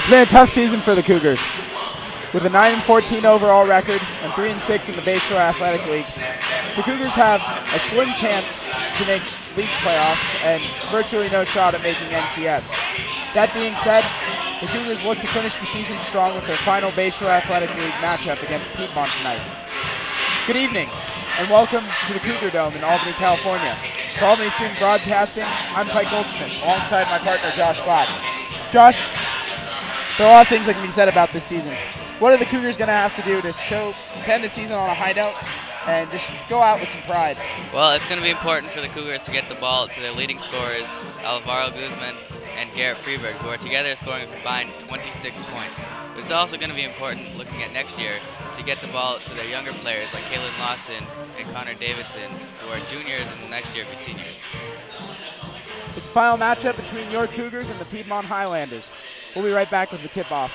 been a tough season for the Cougars. With a 9-14 overall record and 3-6 in the Bayshore Athletic League, the Cougars have a slim chance to make league playoffs and virtually no shot at making NCS. That being said, the Cougars look to finish the season strong with their final Bayshore Athletic League matchup against Piedmont tonight. Good evening, and welcome to the Cougar Dome in Albany, California. For Albany Student Broadcasting, I'm Pike Goldschmidt, alongside my partner, Josh Glad. Josh, there are a lot of things that can be said about this season. What are the Cougars going to have to do to end the season on a high note and just go out with some pride? Well, it's going to be important for the Cougars to get the ball to their leading scorers, Alvaro Guzman and Garrett Freeberg, who are together scoring a combined 26 points. But it's also going to be important, looking at next year, to get the ball to their younger players like Kalen Lawson and Connor Davidson, who are juniors and next year be seniors. It's the final matchup between your Cougars and the Piedmont Highlanders. We'll be right back with the tip-off.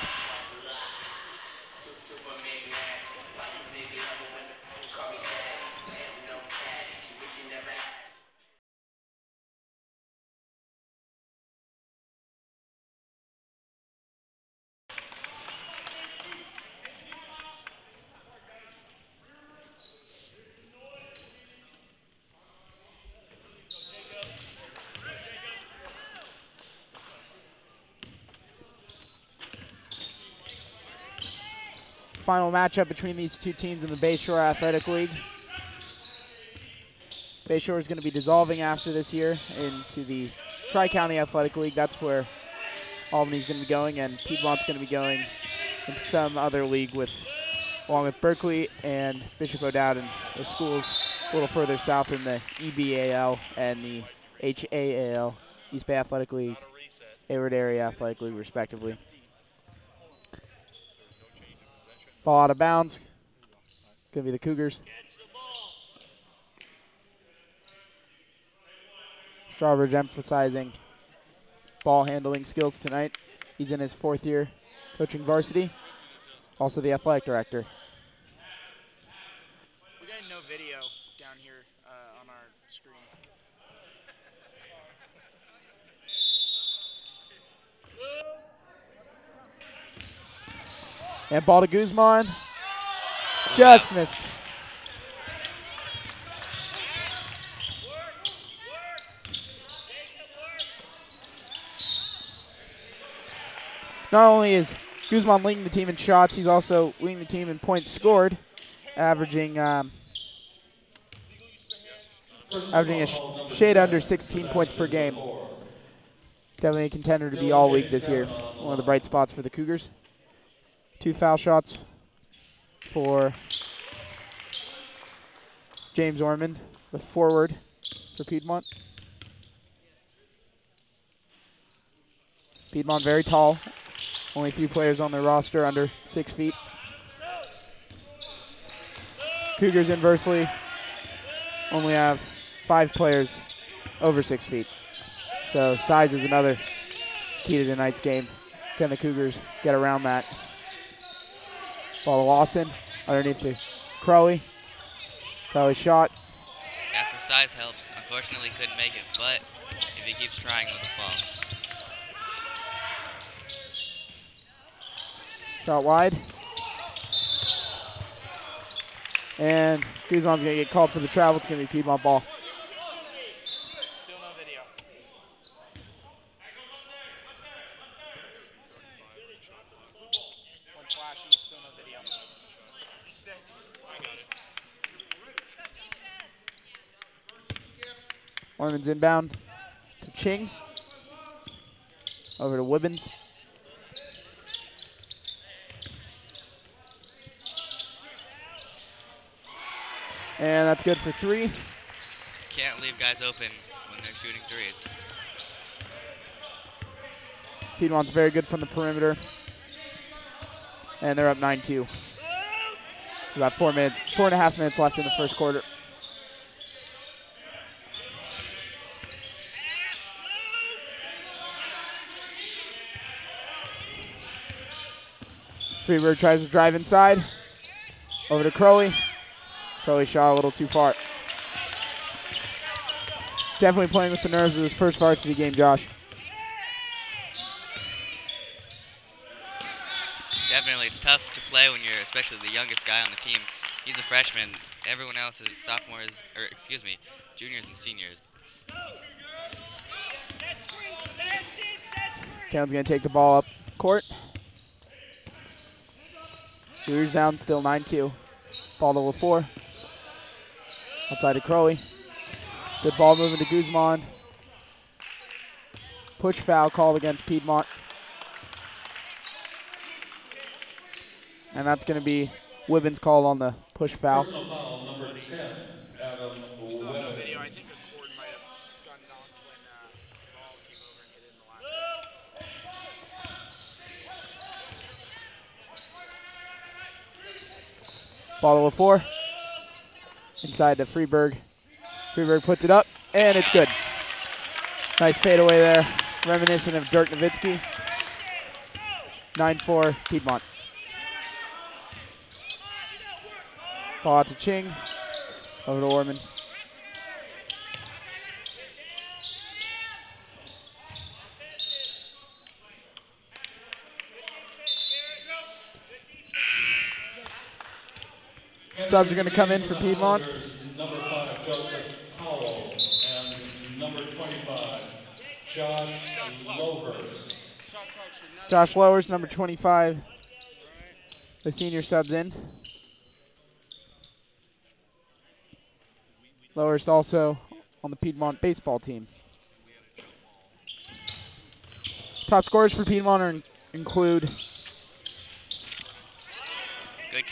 Final matchup between these two teams in the Bayshore Athletic League. Bayshore is going to be dissolving after this year into the Tri-County Athletic League. That's where Albany's going to be going, and Piedmont's going to be going into some other league along with Berkeley and Bishop O'Dowd, the schools a little further south in the EBAL and the HAAL, East Bay Athletic League, Hayward Area Athletic League, respectively. Ball out of bounds. Going to be the Cougars. Strawbridge emphasizing ball handling skills tonight. He's in his fourth year coaching varsity. Also the athletic director. We're getting no video down here on our screen. And ball to Guzman. Just missed. Not only is Guzman leading the team in shots, he's also leading the team in points scored, averaging a shade under 16 points per game. Definitely a contender to be all league this year. One of the bright spots for the Cougars. 2 foul shots for James Ormond, the forward for Piedmont. Piedmont very tall. Only 3 players on their roster under 6 feet. Cougars inversely only have 5 players over 6 feet. So size is another key to tonight's game. Can the Cougars get around that? Ball to Lawson, underneath the Crowley. Crowley shot. That's where size helps. Unfortunately, couldn't make it, but if he keeps trying, it'll fall. Shot wide. And Guzman's going to get called for the travel. It's going to be Piedmont ball. Still no video. One flashy, still no video. Orman's inbound to Ching. Over to Wibbins. And that's good for 3. Can't leave guys open when they're shooting threes. Piedmont's very good from the perimeter. And they're up 9-2. About 4.5 minutes left in the first quarter. Freeberg tries to drive inside. Over to Crowley. Crowley shot a little too far. Definitely playing with the nerves of his first varsity game, Josh. play when you're especially the youngest guy on the team. He's a freshman. Everyone else is sophomores, or excuse me, juniors and seniors. Cowan's going to take the ball up court. Cougars down, still 9-2. Ball to LaFour. Outside to Crowley. Good ball moving to Guzman. Push foul called against Piedmont. And that's going to be Wibbins' call on the push foul. Personal foul, number 10, Adam we saw no video. I think a cord might have gotten knocked when the ball came over and hit it in the last game. Ball to LaFour. Inside to Freeberg. Freeberg puts it up, and it's good. Nice fadeaway there, reminiscent of Dirk Nowitzki. 9-4 Piedmont. Ball out to Ching. Over to Orman. Subs are going to come in for Piedmont. Number 5, Joseph Powell, and number 25, Josh Lowhurst. Josh Lowers, number 25. The senior subs in. Lowers also on the Piedmont baseball team. Top scorers for Piedmont include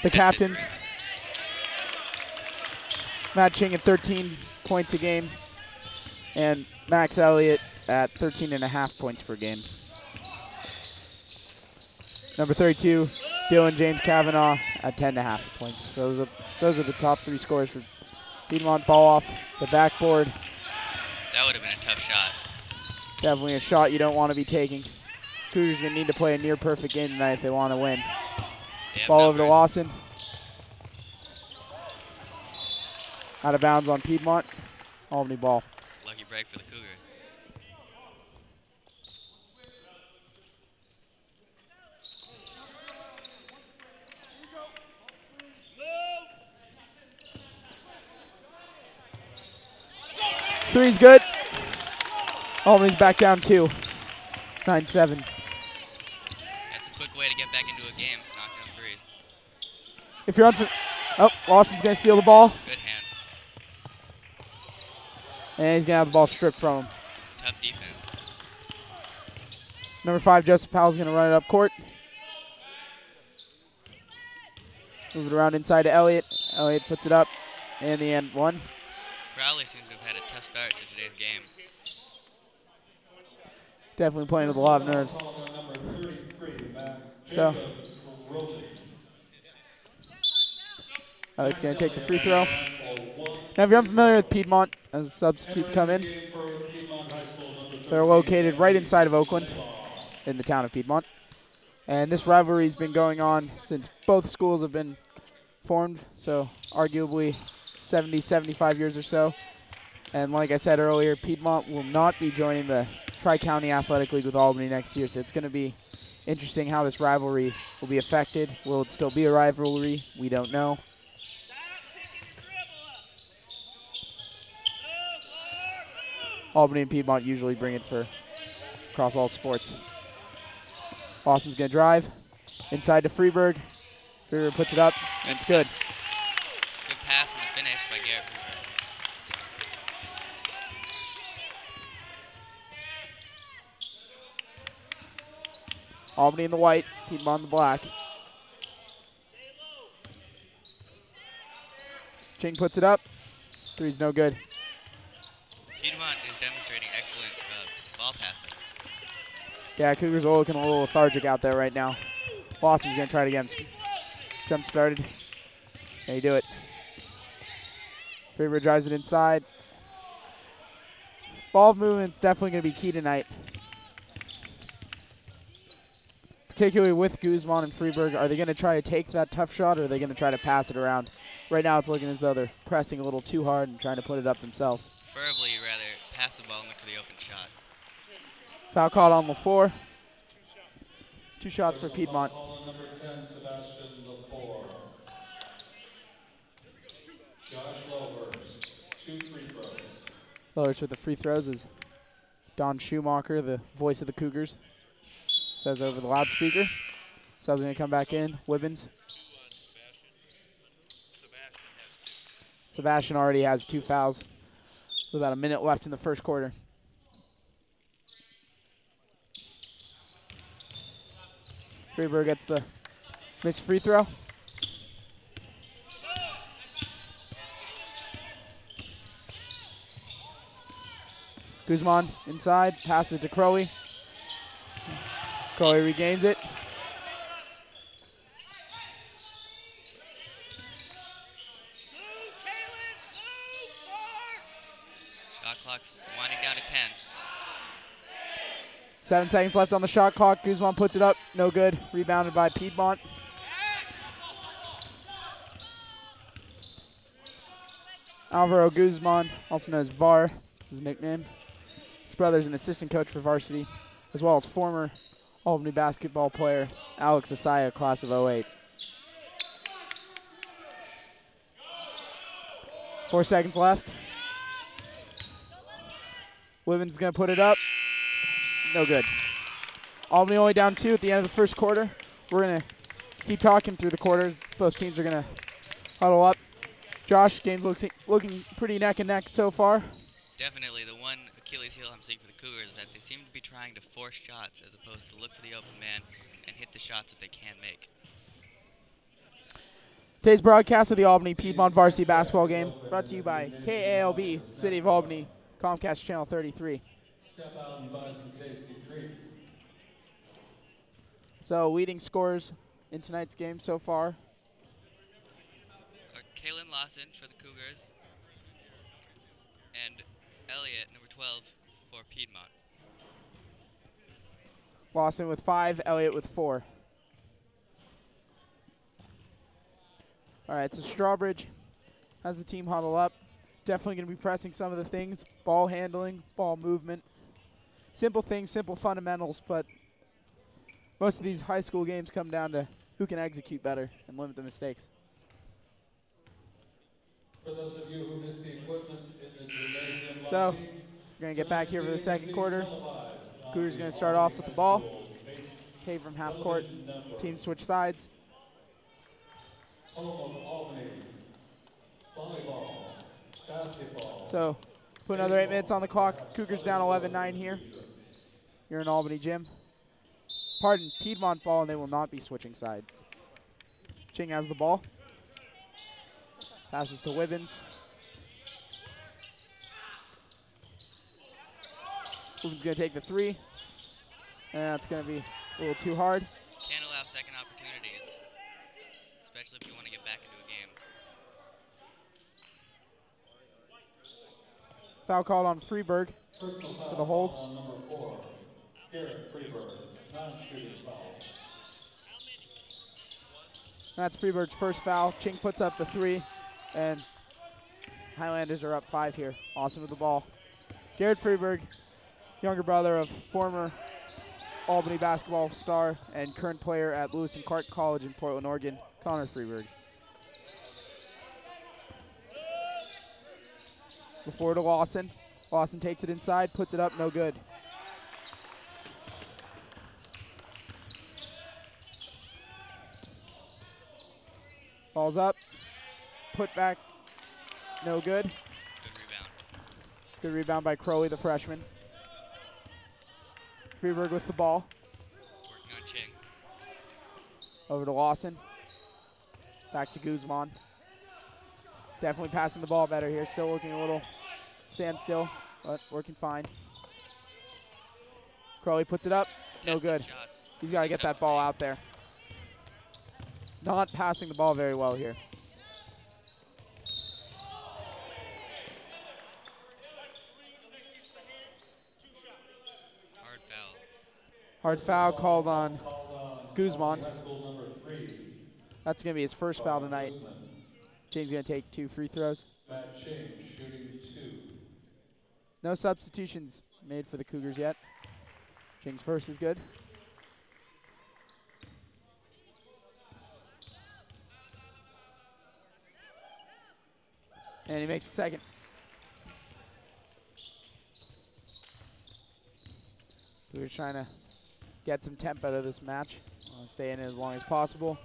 the captains. Matt Ching at 13 points a game, and Max Elliott at 13.5 points per game. Number 32, Dylan James Kavanaugh at 10.5 points. Those are the top 3 scorers for Piedmont. Ball off the backboard. That would have been a tough shot. Definitely a shot you don't want to be taking. Cougars going to need to play a near-perfect game tonight if they want to win. Ball over to Lawson. Out of bounds on Piedmont. Albany ball. Lucky break for the Cougars. Three's good. Albany's back down 2. 9-7. That's a quick way to get back into a game. Knock down threes. If you're on for, oh, Lawson's going to steal the ball. Good hands. And he's going to have the ball stripped from him. Tough defense. Number 5, Joseph Powell's going to run it up court. Move it around inside to Elliott. Elliott puts it up. And the end one. Crowley seems to have had a tough start to today's game. Definitely playing with a lot of nerves. So, Elliott's going to take the free throw. Now, if you're unfamiliar with Piedmont, as substitutes come in, they're located right inside of Oakland in the town of Piedmont. And this rivalry has been going on since both schools have been formed, so arguably 70, 75 years or so. And like I said earlier, Piedmont will not be joining the Tri-County Athletic League with Albany next year, so it's going to be interesting how this rivalry will be affected. Will it still be a rivalry? We don't know. Albany and Piedmont usually bring it for across all sports. Austin's going to drive. Inside to Freeberg. Freeberg puts it up, and it's good. Good pass in the finish by Garrett Freeberg. Albany in the white, Piedmont in the black. Ching puts it up. Three's no good. Piedmont is demonstrating excellent ball passing. Yeah, Cougars are looking a little lethargic out there right now. Boston's going to try to get him jump started. They do it. Freeberg drives it inside. Ball movement's definitely going to be key tonight. Particularly with Guzman and Freeberg. Are they going to try to take that tough shot, or are they going to try to pass it around? Right now it's looking as though they're pressing a little too hard and trying to put it up themselves. Preferably, you'd rather pass the ball and look for the open shot. Foul called on LaFour. 2 shots for Piedmont. Call number 10, Sebastian Lepore. Josh Lovers, 2 free throws. Lowers with the free throws is Don Schumacher, the voice of the Cougars. Says over the loudspeaker. So I was going to come back in. Wibbins. Sebastian already has 2 fouls. With about a minute left in the first quarter. Freeberg gets the missed free throw. Guzman inside, passes to Crowley. Crowley regains it. Shot clock's winding down to 10. 7 seconds left on the shot clock. Guzman puts it up, no good. Rebounded by Piedmont. Alvaro Guzman, also known as VAR, that's his nickname. His brother's an assistant coach for varsity, as well as former Albany basketball player Alex Asaya, class of 08. 4 seconds left. Wibbins going to put it up. No good. Albany only down 2 at the end of the first quarter. We're going to keep talking through the quarters. Both teams are going to huddle up. Josh, game's looking pretty neck and neck so far. Definitely. The one Achilles heel I'm seeing for the Cougars is that they seem to be trying to force shots as opposed to look for the open man and hit the shots that they can make. Today's broadcast of the Albany Piedmont varsity basketball game brought to you by KALB, City of Albany, Comcast Channel 33. Step out and buy some tasty treats. So leading scorers in tonight's game so far. Kalen Lawson for the Cougars and Elliott, number 12, for Piedmont. Lawson with 5, Elliott with 4. All right, so Strawbridge has the team huddle up. Definitely going to be pressing some of the things, ball handling, ball movement. Simple things, simple fundamentals, but most of these high school games come down to who can execute better and limit the mistakes. For those of you who missed the equipment in the gymnasium So, lobby, we're going to get back here for the second quarter. Cougars going to start off with the ball. Cave from half court. Team switch sides. Home of Albany, volleyball, basketball. So, put another 8 minutes on the clock. Cougars down 11-9 here. You're in Albany gym. Pardon, Piedmont ball, and they will not be switching sides. Ching has the ball. Passes to Wibbins. Wibbins going to take the 3. And that's going to be a little too hard. Can't allow second opportunities, especially if you want to get back into a game. Foul called on Freeberg for the hold. On number 4, Garrett Freeberg, non-shooting foul. That's Freeberg's first foul. Ching puts up the 3, and Highlanders are up 5 here. Awesome with the ball. Garrett Freeberg, younger brother of former Albany basketball star and current player at Lewis and Clark College in Portland, Oregon, Connor Freeberg. Before to Lawson. Lawson takes it inside, puts it up, no good. Ball's up, put back, no good. Good rebound. Good rebound by Crowley, the freshman. Freeberg with the ball. Working on Ching. Over to Lawson. Back to Guzman. Definitely passing the ball better here. Still looking a little standstill, but working fine. Crowley puts it up. No Testing good. shots. He's got to get that ball out there. Not passing the ball very well here. Hard foul. Hard foul called on Guzman. High school number 3, That's going to be his first foul tonight. Guzman. Ching's going to take 2 free throws. Matt Ching, shooting 2. No substitutions made for the Cougars yet. Ching's first is good. And he makes the second. We were trying to get some tempo out of this match. Stay in it as long as possible.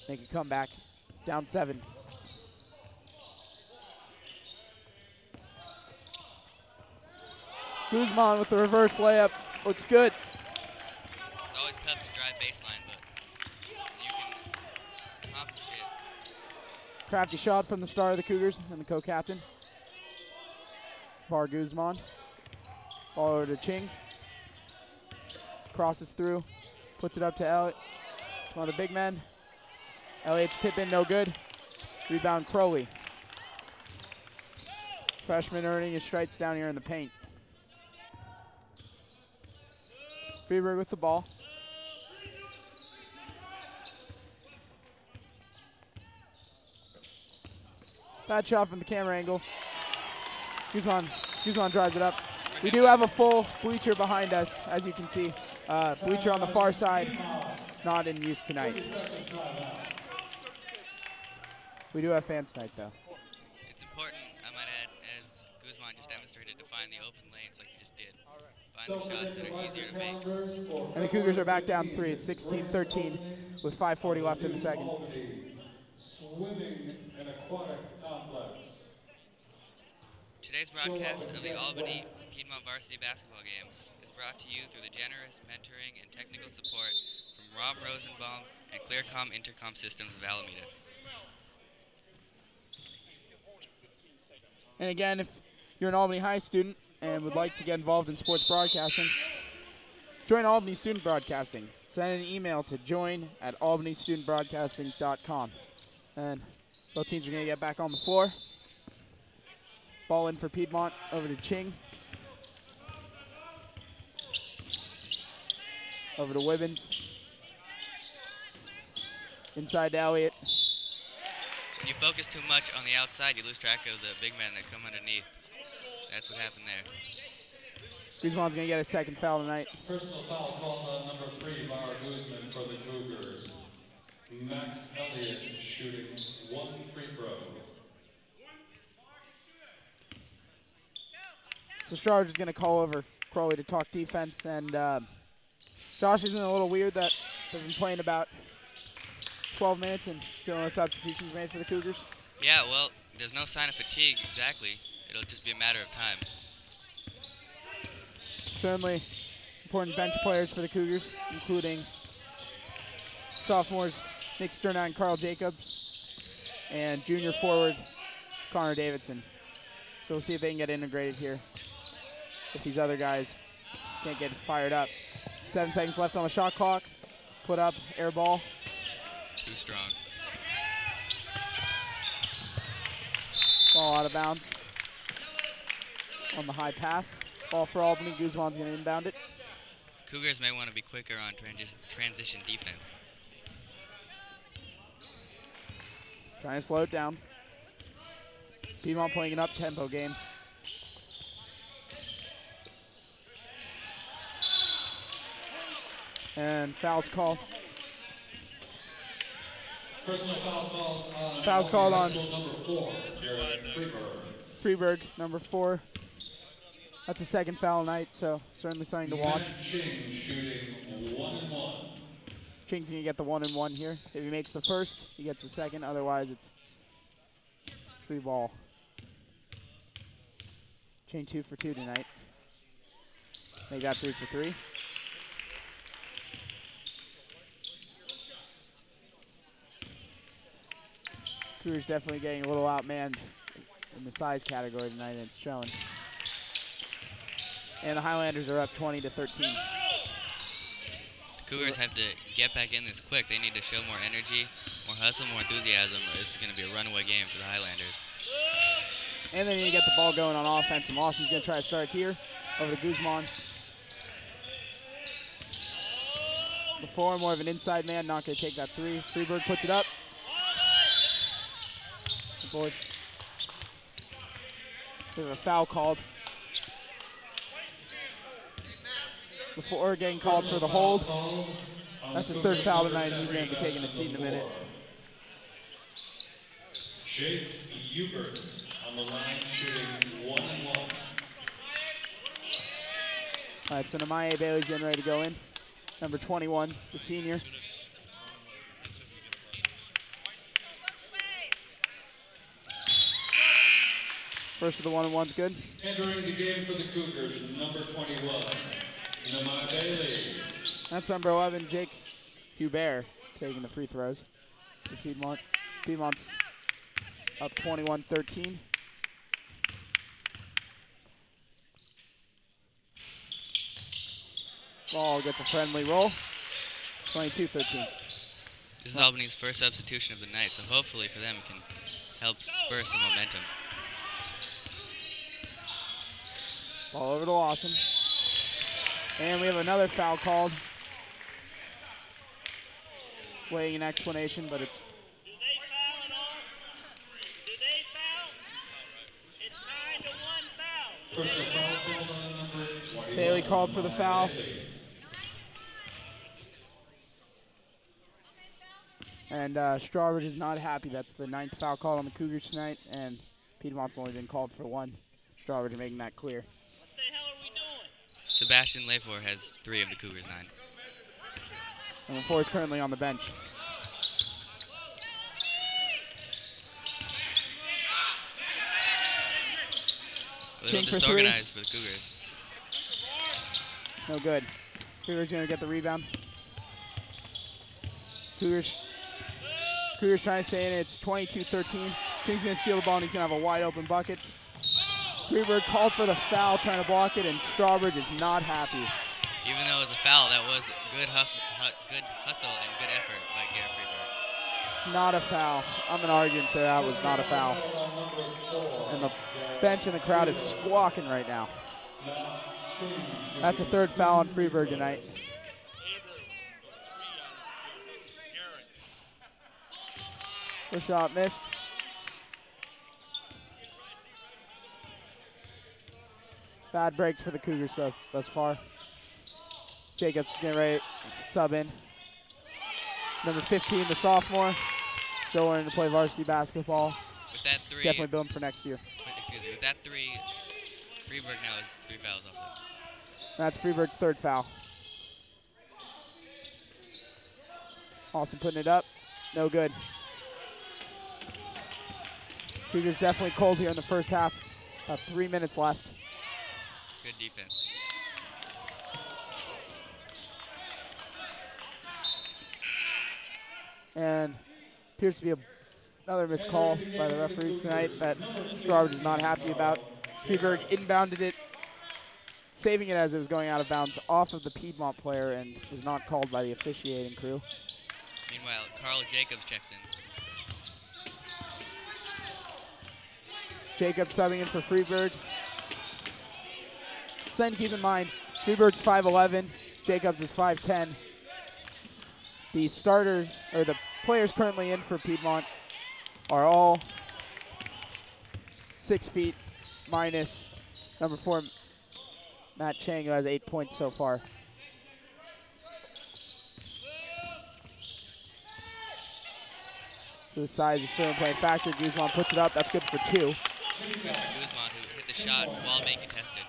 Make a comeback. Down 7. Guzman with the reverse layup. Looks good. It's always tough to drive baseline, but you can accomplish it. Crafty shot from the star of the Cougars and the co-captain. Var Guzman. Ball over to Ching. Crosses through. Puts it up to Elliott. One of the big men. Elliott's tip in, no good. Rebound Crowley. Freshman earning his stripes down here in the paint. Freeberg with the ball. Bad shot from the camera angle. Guzman drives it up. We do have a full bleacher behind us, as you can see. Bleacher on the far side, not in use tonight. We do have fans tonight, though. It's important, I might add, as Guzman just demonstrated, to find the open lanes like he just did. Find the shots that are easier to make. And the Cougars are back down 3. It's 16-13 with 5:40 left in the second. Swimming and aquatic complex. Today's broadcast of the Albany Piedmont varsity basketball game is brought to you through the generous mentoring and technical support from Rob Rosenbaum and Clearcom Intercom Systems of Alameda. And again, if you're an Albany High student and would like to get involved in sports broadcasting, join Albany Student Broadcasting. Send an email to join@albanystudentbroadcasting.com. And both teams are going to get back on the floor. Ball in for Piedmont, over to Ching. Over to Wibbins. Inside to Elliott. When you focus too much on the outside, you lose track of the big men that come underneath. That's what happened there. Guzman's going to get a second foul tonight. Personal foul called on number 3, Var Guzman for the Cougars. Max Elliott shooting 1 free throw. So Strarge is going to call over Crowley to talk defense, and Josh isn't a little weird that they've been playing about 12 minutes and still no substitutions made for the Cougars. Yeah, well, there's no sign of fatigue exactly. It'll just be a matter of time. Certainly important bench players for the Cougars, including sophomores Nick Sterna and Carl Jacobs, and junior forward Connor Davidson. So we'll see if they can get integrated here. If these other guys can't get fired up. 7 seconds left on the shot clock. Put up, air ball. Too strong. Ball out of bounds on the high pass. Ball for Albany. Guzman's going to inbound it. Cougars may want to be quicker on transition defense. Trying to slow it down. Piedmont playing an up-tempo game. And fouls called. Personal foul called on Fouls called on number 4, Jared Freeberg, number 4. That's a second foul night, so certainly something to watch. Ching shooting 1-1. Ching's going to get the 1-and-1 here. If he makes the first, he gets the second. Otherwise, it's free ball. Ching 2 for 2 tonight. They got 3 for 3. Cougars definitely getting a little outmanned in the size category tonight, and it's showing. And the Highlanders are up 20-13. The Cougars have to get back in this quick. They need to show more energy, more hustle, more enthusiasm. This is going to be a runaway game for the Highlanders. And they need to get the ball going on offense, and Lawson's going to try to start here. Over to Guzman. Before, more of an inside man, not going to take that 3. Freeberg puts it up. Board. There's a foul called. Before getting called for the hold. That's his 3rd foul tonight, and he's going to be taking a seat in a minute. Jake Hubert On the line, shooting 1 and 1. All right, so Namaye Bailey's getting ready to go in. Number 21, the senior. First of the 1-and-1's good. Entering the game for the Cougars, number 21, Namaye Bailey. That's number 11, Jake Hubert, taking the free throws for Piedmont. Piedmont's up 21-13. Ball gets a friendly roll, 22-13. This is Albany's first substitution of the night, so hopefully for them it can help spur some momentum. Ball over to Lawson. And we have another foul called. Waiting an explanation, but it's... Do they foul at all? Do they foul? It's 9-to-1 foul. First the foul called on number 21. Bailey called for the foul. And Strawbridge is not happy. That's the 9th foul called on the Cougars tonight, and Piedmont's only been called for 1. Strawbridge making that clear. What the hell are we doing? Sebastian Lefort has 3 of the Cougars' 9. And LaFour is currently on the bench. A little King for disorganized for the Cougars. No good. Cougars going to get the rebound. Cougars trying to stay in it. It's 22-13. Ching's going to steal the ball, and he's going to have a wide open bucket. Freeberg called for the foul, trying to block it, and Strawbridge is not happy. Even though it was a foul, that was good hustle and good effort by Garrett Freeberg. It's not a foul. I'm going to argue and say that was not a foul. And the bench and the crowd is squawking right now. That's a 3rd foul on Freeberg tonight. First shot missed. Bad breaks for the Cougars thus far. Jacobs getting ready to sub in. Number 15, the sophomore, still learning to play varsity basketball. With that 3, definitely building for next year. Excuse me, with that 3, Freeberg now has 3 fouls also. That's Freeberg's 3rd foul. Austin putting it up, no good. Cougars definitely cold here in the first half. About 3 minutes left. Good defense. And appears to be another missed call by the referees tonight that Strawbridge is not happy about. Freeberg inbounded it, saving it as it was going out of bounds off of the Piedmont player, and was not called by the officiating crew. Meanwhile, Carl Jacobs checks in. Jacobs subbing in for Freeberg. Something to keep in mind, Freeberg's 5'11", Jacobs is 5'10". The starters, or the players currently in for Piedmont, are all 6 feet, minus number 4, Matt Chang, who has 8 points so far. So the size is certainly playing a factor. Guzman puts it up. That's good for 2. Guzman, who hit the shot while being contested.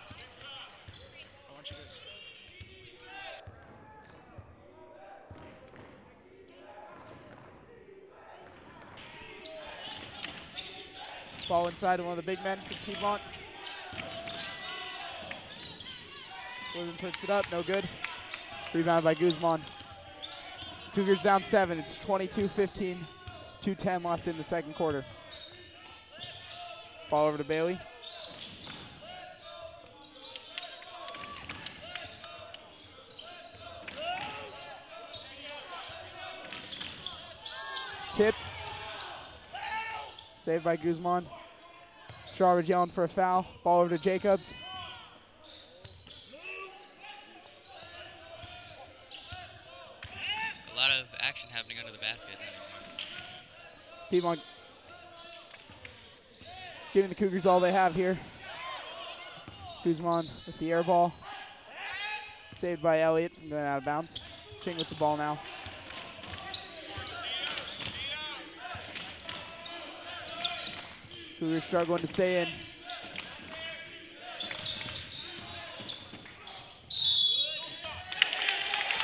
Ball inside of one of the big men for Piedmont. William puts it up, no good. Rebound by Guzman. Cougars down 7. It's 22-15. 2:10 left in the second quarter. Ball over to Bailey. Tipped. Saved by Guzman. Strawbridge yelling for a foul. Ball over to Jacobs. A lot of action happening under the basket. Piedmont giving the Cougars all they have here. Guzman with the air ball. Saved by Elliott from going out of bounds. Ching with the ball now. Cougars struggling to stay in.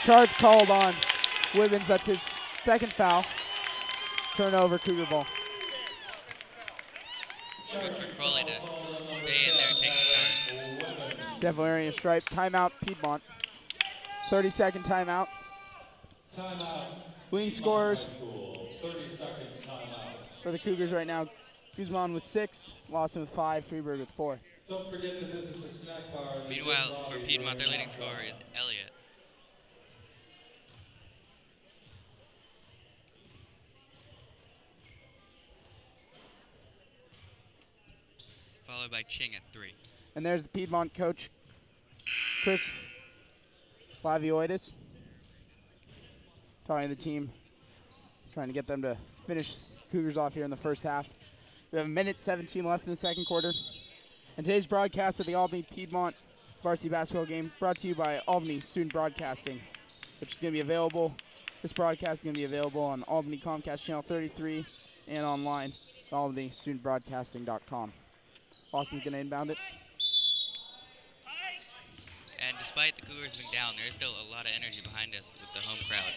Charge called on Wibbins. That's his second foul. Turnover, Cougar ball. Good for Crowley to stay in there and take the charge. Definitely earning a stripe. Timeout, Piedmont. 30-second timeout. Timeout. Leading scorers 30-second timeout. for the Cougars right now. Guzman with 6, Lawson with 5, Freeburg with 4. Don't forget to visit the snack bar. Meanwhile, for Piedmont, their leading scorer is Elliott. Followed by Ching at 3. And there's the Piedmont coach, Chris Flavioitis, talking to the team, trying to get them to finish Cougars off here in the first half. We have 1:17 left in the second quarter. And today's broadcast of the Albany Piedmont varsity basketball game brought to you by Albany Student Broadcasting, which is going to be available. This broadcast is going to be available on Albany Comcast Channel 33 and online at albanystudentbroadcasting.com. Austin's going to inbound it. And despite the Cougars being down, there is still a lot of energy behind us with the home crowd.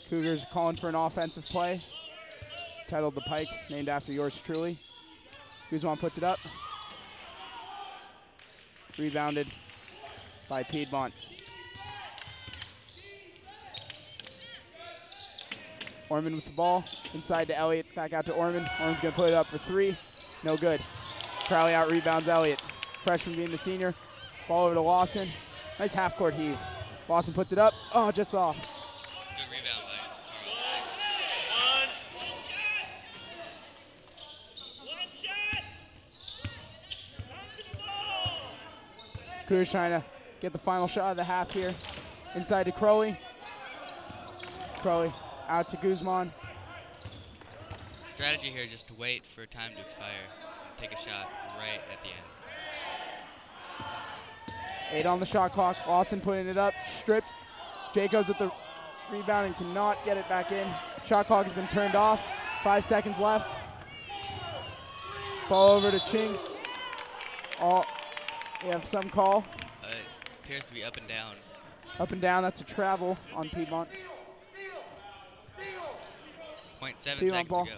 Cougars calling for an offensive play, titled The Pike, named after yours truly. Guzman puts it up. Rebounded by Piedmont. Orman with the ball, inside to Elliott, back out to Orman. Orman's gonna put it up for 3, no good. Crowley out rebounds Elliott. Freshman being the senior. Ball over to Lawson. Nice half-court heave. Lawson puts it up, oh, just off. Good rebound by One shot. Come to the ball. Cougars trying to get the final shot of the half here. Inside to Crowley. Crowley out to Guzman. Strategy here just to wait for time to expire and take a shot right at the end. 8 on the shot clock. Lawson putting it up, stripped. Jacobs at the rebound and cannot get it back in. Shot clock has been turned off. 5 seconds left. Ball over to Ching. We have some call. It appears to be up and down. Up and down, that's a travel on Piedmont. 0.7 Piedmont seconds ball. to go.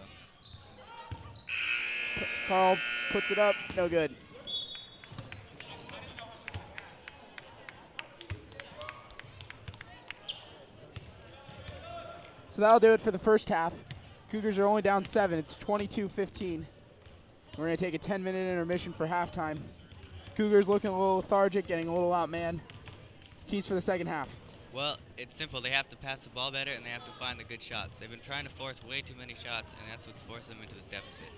Carl puts it up, no good. So that'll do it for the first half. Cougars are only down 7. It's 22-15. We're going to take a 10-minute intermission for halftime. Cougars looking a little lethargic, getting a little outmanned. Keys for the second half. Well, it's simple. They have to pass the ball better, and they have to find the good shots. They've been trying to force way too many shots, and that's what's forced them into this deficit.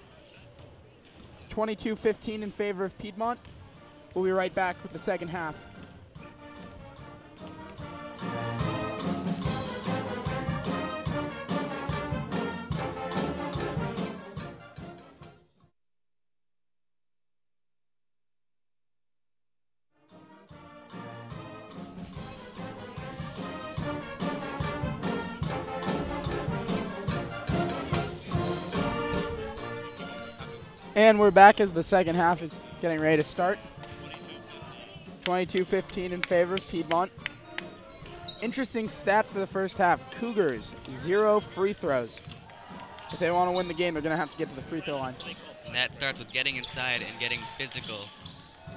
It's 22-15 in favor of Piedmont. We'll be right back with the second half. And we're back as the second half is getting ready to start. 22-15 in favor of Piedmont. Interesting stat for the first half. Cougars, 0 free throws. If they want to win the game, they're going to have to get to the free throw line. And that starts with getting inside and getting physical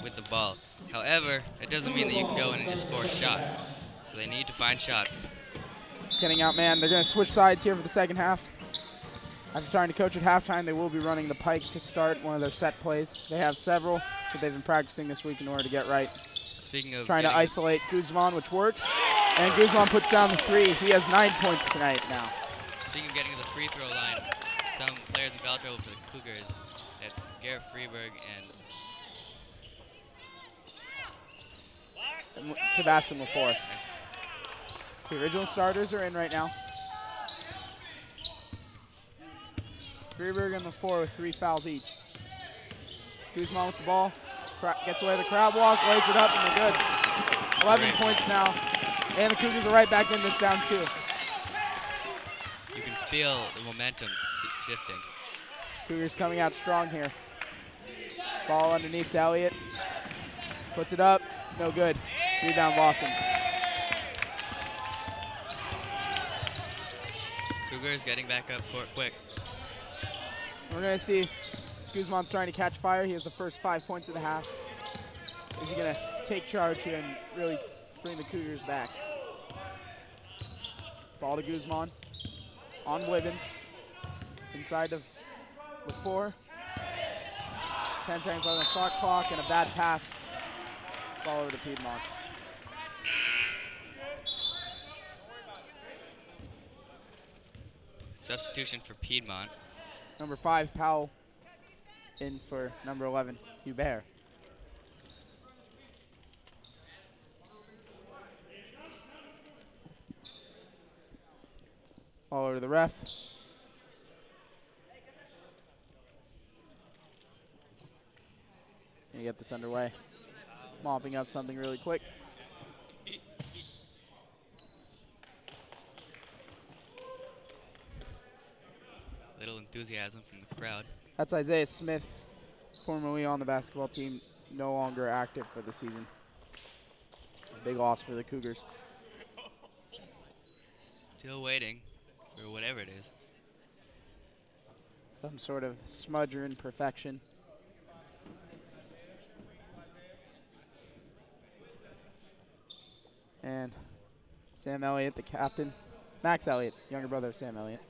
with the ball. However, it doesn't mean that you can go in and just force shots. So they need to find shots. Getting out, man. They're going to switch sides here for the second half. After trying to coach at halftime, they will be running the pike to start one of their set plays. They have several that they've been practicing this week in order to get right. Speaking of trying to isolate Guzman, which works. And Guzman puts down the 3. He has 9 points tonight now. Speaking of getting to the free throw line, some players in foul trouble for the Cougars. It's Garrett Freeberg and Sebastian LaFour. The original starters are in right now. Freeberg and LaFour with 3 fouls each. Guzman with the ball, gets away the crowd walk, lays it up, and they're good. 11 points now, and the Cougars are right back in this down 2. You can feel the momentum shifting. Cougars coming out strong here. Ball underneath to Elliott. Puts it up. No good. Rebound Lawson. Cougars getting back up court quick. We're going to see Guzman's trying to catch fire. He has the first 5 points of the half. Is he going to take charge here and really bring the Cougars back? Ball to Guzman. On Wibbins. Inside of the 4. 10 seconds on the shot clock and a bad pass. Ball over to Piedmont. Substitution for Piedmont. Number 5, Powell, in for number 11, Hubert. Ball over to the ref. And get this underway. Mopping up something really quick. Little enthusiasm from the crowd. That's Isaiah Smith, formerly on the basketball team, no longer active for the season. A big loss for the Cougars. Still waiting for whatever it is. Some sort of smudge or imperfection. And Sam Elliott, the captain. Max Elliott, younger brother of Sam Elliott.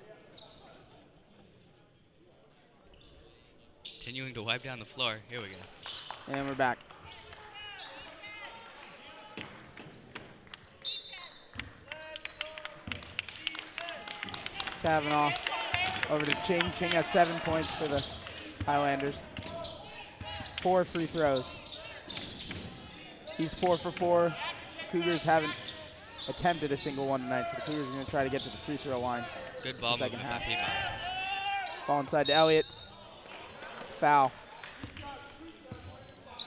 Continuing to wipe down the floor. Here we go. And we're back. Kavanaugh over to Ching. Ching has 7 points for the Highlanders. 4 free throws. He's 4 for 4. Cougars haven't attempted a single one tonight, so the Cougars are going to try to get to the free throw line. Good ball second movement by half. Piedmont. Ball inside to Elliott. Foul.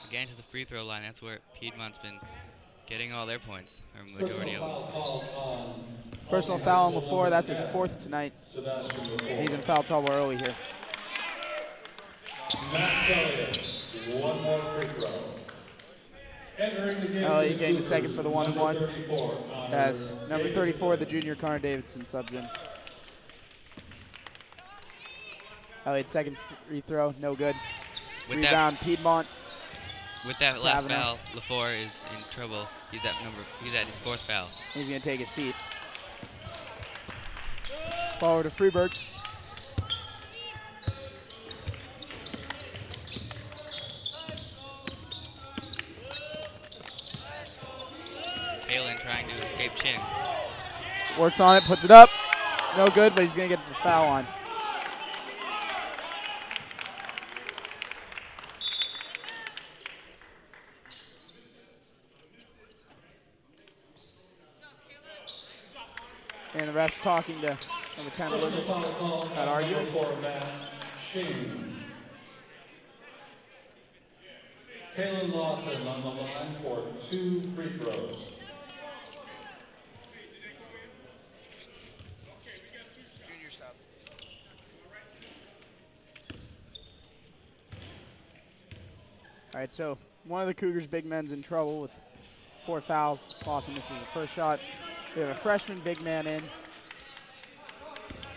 Again to the free throw line. That's where Piedmont's been getting all their points, or majority of them. Personal foul on LaFleur. That's his 4th tonight. He's in foul trouble early here. Max Elliott, one more free throw. Entering the game. Elliott getting the second for the 1-1. As number 34, the junior Connor Davidson subs in. Elliott second free throw, no good. With Rebound, Piedmont. With that last Kavanaugh. foul, LaFleur is in trouble. He's at his 4th foul. He's going to take a seat. Ball over to Freeberg. Palin trying to escape Ching. Works on it, puts it up. No good, but he's going to get the foul on. And the ref's talking to number 10, Olympics, not arguing. Kalen Lawson on the line for 2 free throws. All right, so one of the Cougars' big men's in trouble with 4 fouls. Lawson misses the first shot. We have a freshman big man in.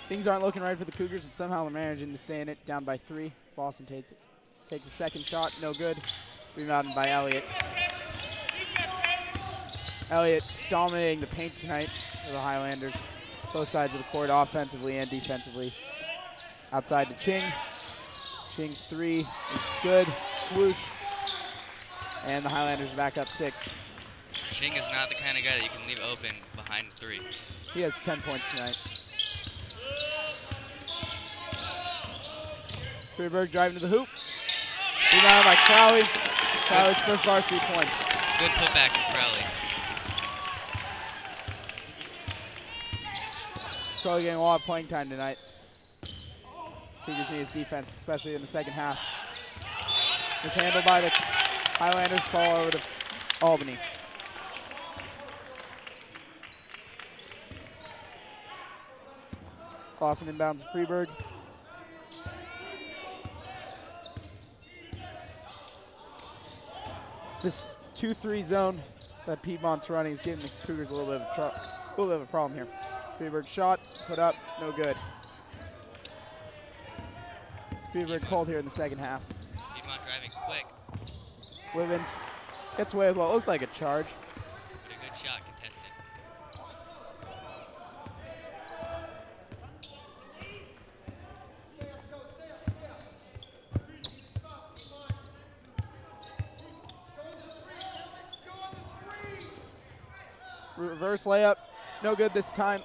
Things aren't looking right for the Cougars, but somehow they're managing to stay in it, down by 3. Lawson takes a second shot, no good. Rebounded by Elliott. Elliott dominating the paint tonight for the Highlanders. Both sides of the court, offensively and defensively. Outside to Ching. Ching's 3 is good. Swoosh. And the Highlanders back up 6. Ching is not the kind of guy that you can leave open behind 3. He has 10 points tonight. Freeberg driving to the hoop. Rebound by Crowley. Crowley's first varsity points. It's a good putback from Crowley. Crowley getting a lot of playing time tonight. Cougars need his defense, especially in the second half. Mishandled by the Highlanders, ball over to Albany. Lawson inbounds to Freeburg. This 2-3 zone that Piedmont's running is giving the Cougars a little bit of a problem here. Freeburg shot, put up, no good. Freeburg cold here in the second half. Piedmont driving quick. Wivens gets away with what looked like a charge. But a good shot contested. Reverse layup, no good this time.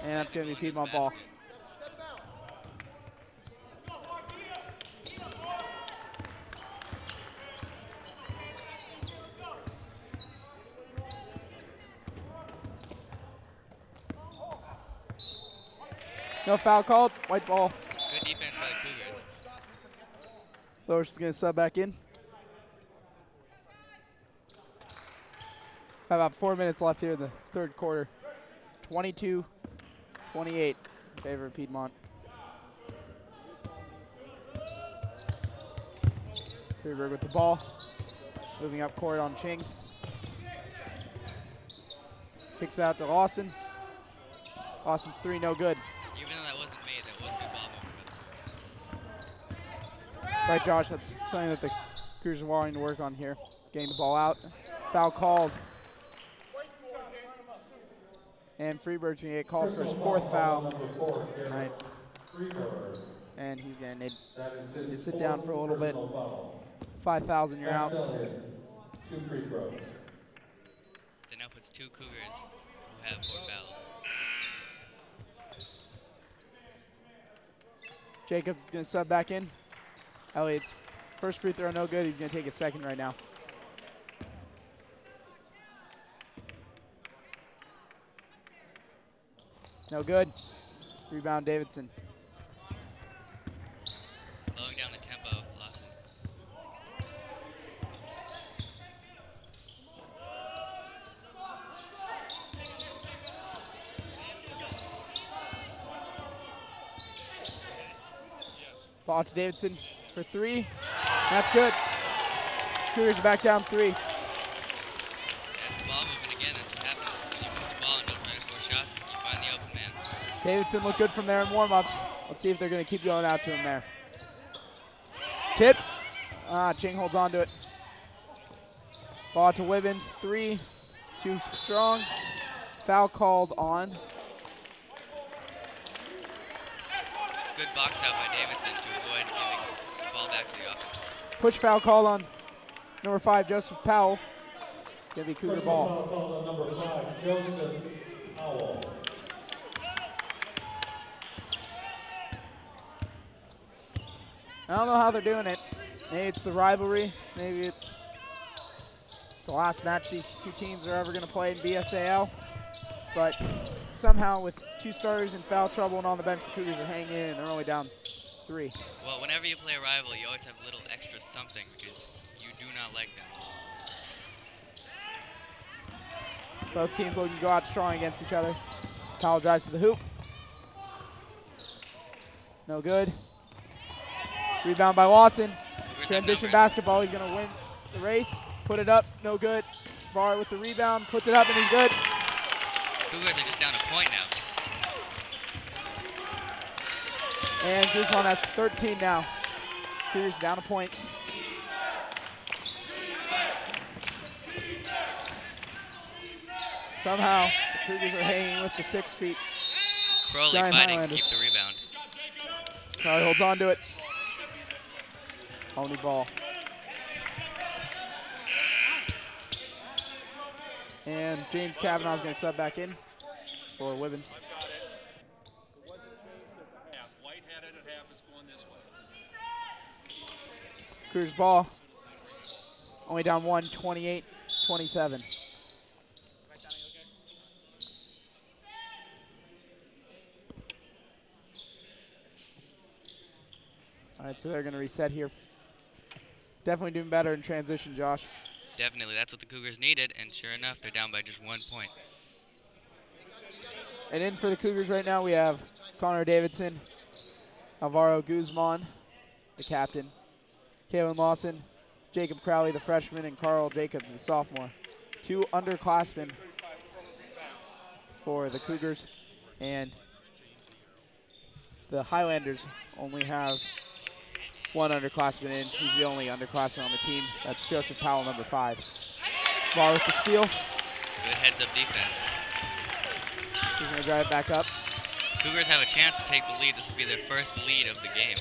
And that's going to be Piedmont ball. No foul called, white ball. Good defense by the Cougars. Lowish is going to sub back in. About 4 minutes left here in the third quarter. 22-28 in favor of Piedmont. Freeburg with the ball. Moving up court on Ching. Kicks out to Lawson. Lawson's three, no good. Even though that wasn't made, that was a good ball movement. Right, Josh, that's something that the Cougars are wanting to work on here. Getting the ball out. Foul called. And Freeburg's going to get called for his fourth foul tonight. And he's going to need to sit down for a little bit. 5 fouls and you're out. 2 free throws. That now puts 2 Cougars who have 4 fouls. Jacobs is going to sub back in. Elliott's first free throw, no good. He's going to take a second right now. No good. Rebound, Davidson. Slowing down the tempo, Lawson. Ball to Davidson for 3. That's good. Cougars back down 3. That's ball movement again. That's what happens. You move the ball and don't try to force shots. You find the open man. Davidson looked good from there in warm-ups. Let's see if they're going to keep going out to him there. Tipped. Ching holds on to it. Ball to Wivens. 3. Too strong. Foul called on. Good box out by Davidson to avoid giving the ball back to the offense. Push foul called on number 5, Joseph Powell. Going to be Cougar ball. Foul called on number 5, Joseph Powell. I don't know how they're doing it. Maybe it's the rivalry. Maybe it's the last match these two teams are ever going to play in BSAL. But somehow with 2 starters in foul trouble and on the bench, the Cougars are hanging in. They're only down 3. Well, whenever you play a rival, you always have a little extra something because you do not like them. Both teams looking to go out strong against each other. Powell drives to the hoop. No good. Rebound by Lawson. Transition basketball. He's going to win the race. Put it up. No good. Var with the rebound. Puts it up, and he's good. Cougars are just down a point now. And Guzman has 13 now. Cougars down a point. Somehow, the Cougars are hanging with the 6 feet. Crowley Giant fighting Highlanders. to keep the rebound. Crowley holds on to it. Only ball. And James Kavanaugh is going to sub back in for Wivens. Cougars ball. Only down 1, 28-27. All right, so they're going to reset here. Definitely doing better in transition, Josh. Definitely, that's what the Cougars needed, and sure enough, they're down by just 1 point. And in for the Cougars right now, we have Connor Davidson, Alvaro Guzman, the captain, Kalen Lawson, Jacob Crowley, the freshman, and Carl Jacobs, the sophomore. 2 underclassmen for the Cougars. And the Highlanders only have 1 underclassman in. He's the only underclassman on the team. That's Joseph Powell, number 5. Ball with the steal. Good heads-up defense. He's going to drive it back up. Cougars have a chance to take the lead. This will be their first lead of the game.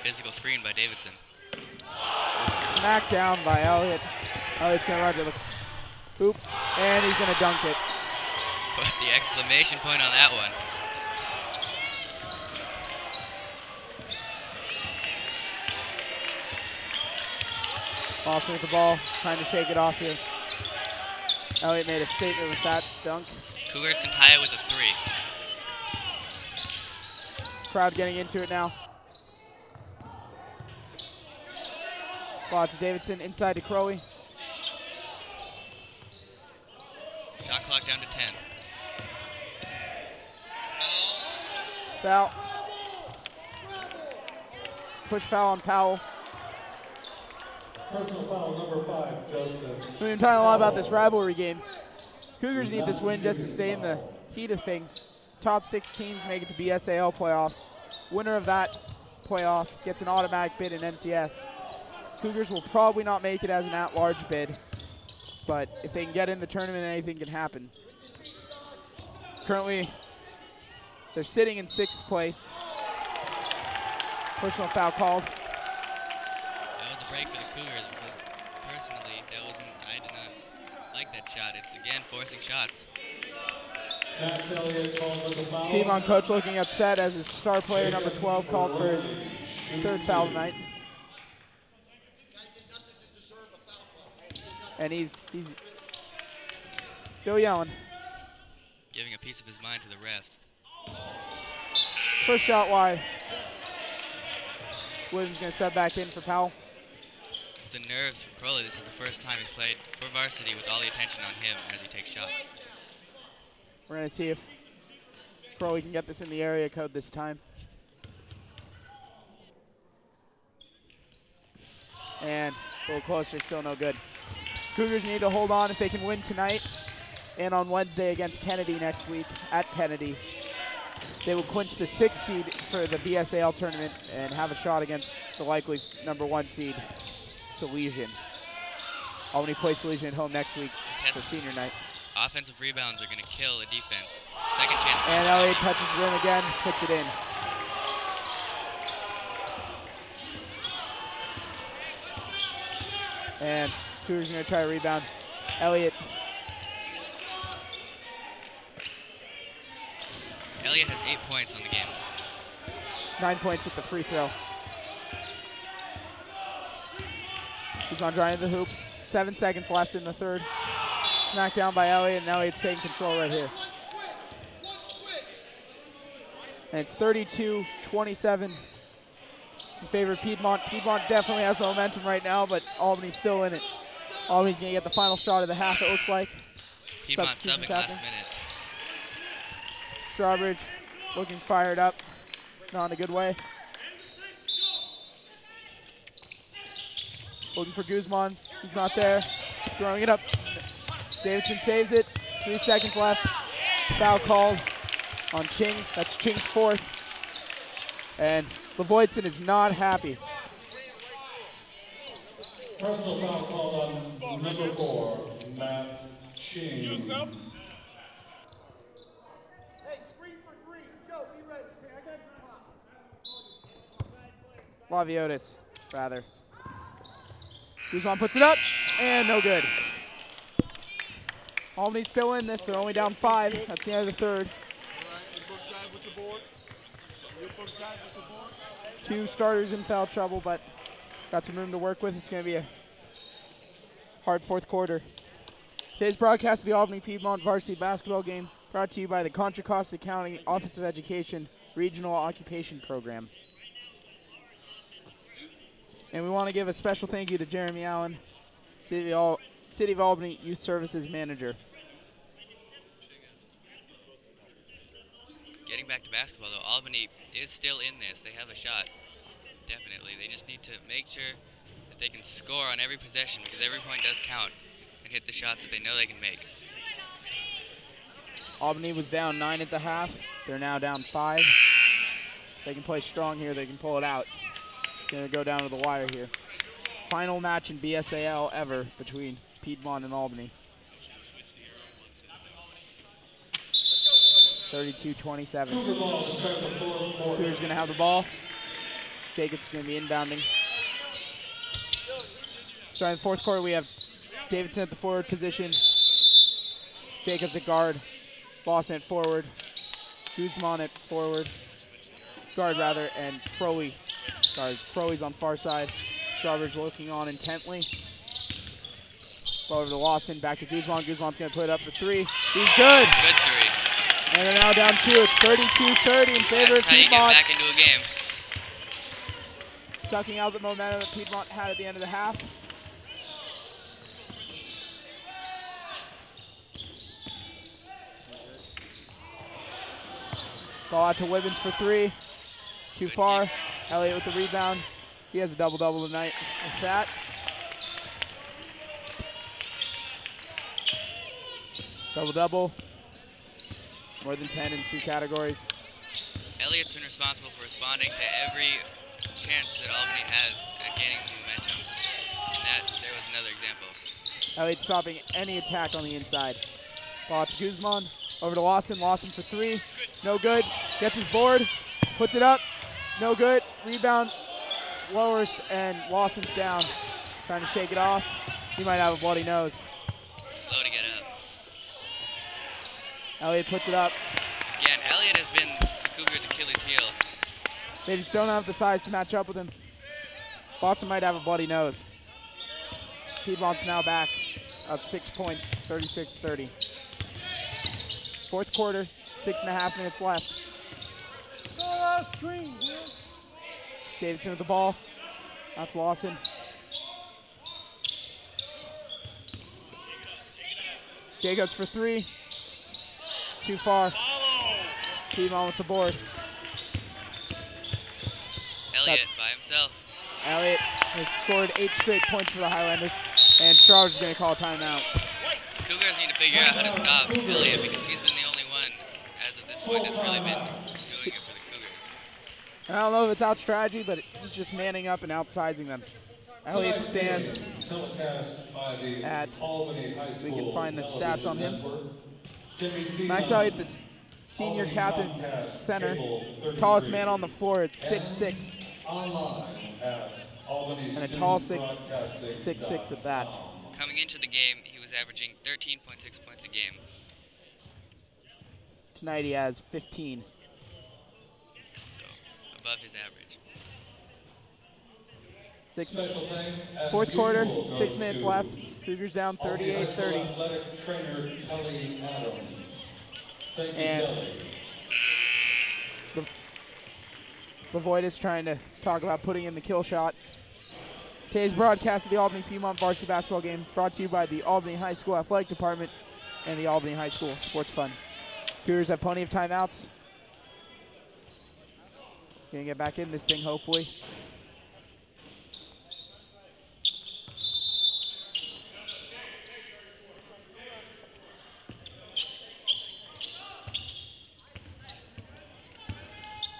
Physical screen by Davidson. Smacked down by Elliott. Elliott's going to run to the hoop, and he's going to dunk it. Put the exclamation point on that one. Lawson with the ball, trying to shake it off here. Elliott made a statement with that dunk. Cougars can tie it with a 3. Crowd getting into it now. Ball to Davidson, inside to Crowley. Shot clock down to 10. Foul. Push foul on Powell. Personal foul number 5, Joseph. We've been talking a lot about this rivalry game. Cougars need this win just to stay in the heat of things. Top 6 teams make it to BSAL playoffs. Winner of that playoff gets an automatic bid in NCS. Cougars will probably not make it as an at-large bid, but if they can get in the tournament, anything can happen. Currently, they're sitting in 6th place. Personal foul called. That was a break for the Cougars because personally, I did not like that shot. It's again forcing shots. Max Elliott called for the foul. Piedmont coach looking upset as his star player, number 12, called for his 3rd foul tonight. And he's still yelling. Giving a piece of his mind to the refs. First shot wide. Williams going to step back in for Powell. It's the nerves for Crowley. This is the first time he's played for varsity with all the attention on him as he takes shots. We're going to see if Crowley can get this in the area code this time. And a little closer, still no good. Cougars need to hold on if they can win tonight and on Wednesday against Kennedy next week at Kennedy. They will clinch the 6th seed for the BSAL tournament and have a shot against the likely number 1 seed, Salesian. Albany plays Salesian at home next week for senior night. Offensive rebounds are going to kill a defense. Second chance. And Elliott touches rim again, puts it in. And Cougars going to try to rebound. Elliott. Elliott has 8 points on the game. 9 points with the free throw. He's on driving the hoop. 7 seconds left in the 3rd. Smacked down by Elliott, and Elliott's taking control right here. And it's 32-27 in favor of Piedmont. Piedmont definitely has the momentum right now, but Albany's still in it. Albany's going to get the final shot of the half, it looks like. Piedmont subbing last minute. Strawbridge looking fired up. Not in a good way. Looking for Guzman. He's not there. Throwing it up. Davidson saves it. 3 seconds left. Foul called on Ching. That's Ching's 4th. And Levoitson is not happy. Personal foul called on number 4, Matt Ching. Laviotis, rather. Guzman puts it up, and no good. Albany's still in this. They're only down 5. That's the end of the 3rd. 2 starters in foul trouble, but got some room to work with. It's going to be a hard 4th quarter. Today's broadcast of the Albany Piedmont varsity basketball game brought to you by the Contra Costa County Office of Education Regional Occupation Program. And we want to give a special thank you to Jeremy Allen, City of Albany Youth Services Manager. Getting back to basketball, though, Albany is still in this. They have a shot, definitely. They just need to make sure that they can score on every possession, because every point does count, and hit the shots that they know they can make. Albany was down 9 at the half. They're now down 5. They can play strong here. They can pull it out. It's going to go down to the wire here. Final match in BSAL ever between Piedmont and Albany. 32-27. Cougars going to have the ball. Jacobs going to be inbounding. Starting the fourth quarter, we have Davidson at the forward position. Jacobs at guard. Lawson at forward. Guzman at forward. Guard, rather, and Crowley. Guard. Crowley's on far side. Strawbridge looking on intently. Ball over to Lawson. Back to Guzman. Guzman's going to put it up for 3. He's good. Good 3. And they're now down 2. It's 32-30 in favor of That's how you get Piedmont. back into a game. Sucking out the momentum that Piedmont had at the end of the half. Ball out to Wibbins for 3. Too far. Elliott with the rebound. He has a double-double tonight with that. Double-double. More than 10 in 2 categories. Elliott's been responsible for responding to every chance that Albany has at gaining momentum. And there was another example. Elliott stopping any attack on the inside. Ball out to Guzman. Over to Lawson. Lawson for 3. No good. Gets his board. Puts it up. No good. Rebound. Lowers, and Lawson's down. Trying to shake it off. He might have a bloody nose. Slow to get up. Elliott puts it up. Again, Elliott has been the Cougars' Achilles heel. They just don't have the size to match up with him. Boston might have a bloody nose. Piedmont's now back, up 6 points, 36-30. Fourth quarter, 6.5 minutes left. Davidson with the ball, out to Lawson. Jacobs for 3. Too far. Piedmont with the board. Elliott by himself. Elliott has scored 8 straight points for the Highlanders, and Strawbridge is going to call a timeout. Cougars need to figure out how to stop Elliott, because he's been the only one, as of this point, that's really been doing it for the Cougars. I don't know if it's out strategy, but he's just manning up and outsizing them. Elliott stands at, we can find the stats on him. Max Elliott, the senior captain center, tallest man on the floor at 6'6". And a tall 6'6" at that. Coming into the game, he was averaging 13.6 points a game. Tonight he has 15. So above his average. Fourth quarter, 6 minutes left. Cougars down 38-30. And Lavoid is trying to talk about putting in the kill shot. Today's broadcast of the Albany Piedmont varsity basketball game brought to you by the Albany High School Athletic Department and the Albany High School Sports Fund. Cougars have plenty of timeouts. Gonna get back in this thing, hopefully.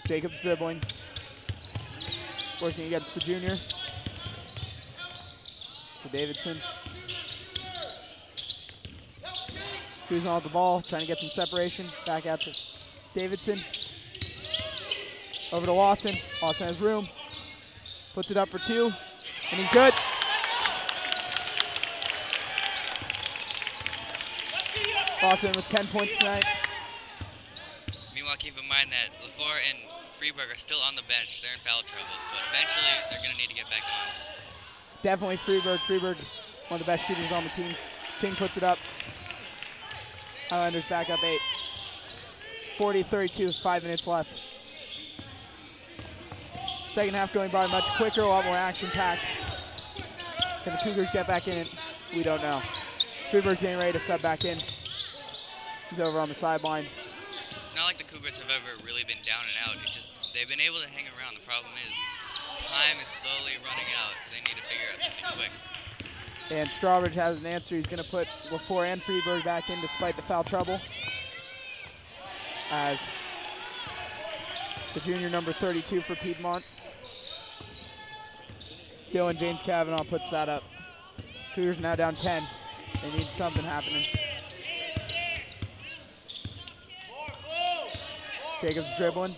Jacobs dribbling, working against the junior. To Davidson. Guzman with the ball, trying to get some separation. Back out to Davidson. Over to Lawson. Lawson has room. Puts it up for 2, and he's good. Lawson with 10 points tonight. Meanwhile, keep in mind that LaFleur and Freeburg are still on the bench. They're in foul trouble, but eventually they're going to need to get back on. Definitely Freeburg. Freeburg, one of the best shooters on the team. Ching puts it up. Highlanders back up 8. It's 40-32, 5 minutes left. Second half going by much quicker, a lot more action-packed. Can the Cougars get back in it? We don't know. Freeburg's getting ready to sub back in. He's over on the sideline. It's not like the Cougars have ever really been down and out. It's just they've been able to hang around. The problem is time is slowly running out, so they need to figure out something quick. And Strawbridge has an answer. He's going to put LaFour and Freeburg back in despite the foul trouble. As the junior number 32 for Piedmont, Dylan James Cavanaugh, puts that up. Cougars now down 10. They need something happening. Jacobs dribbling.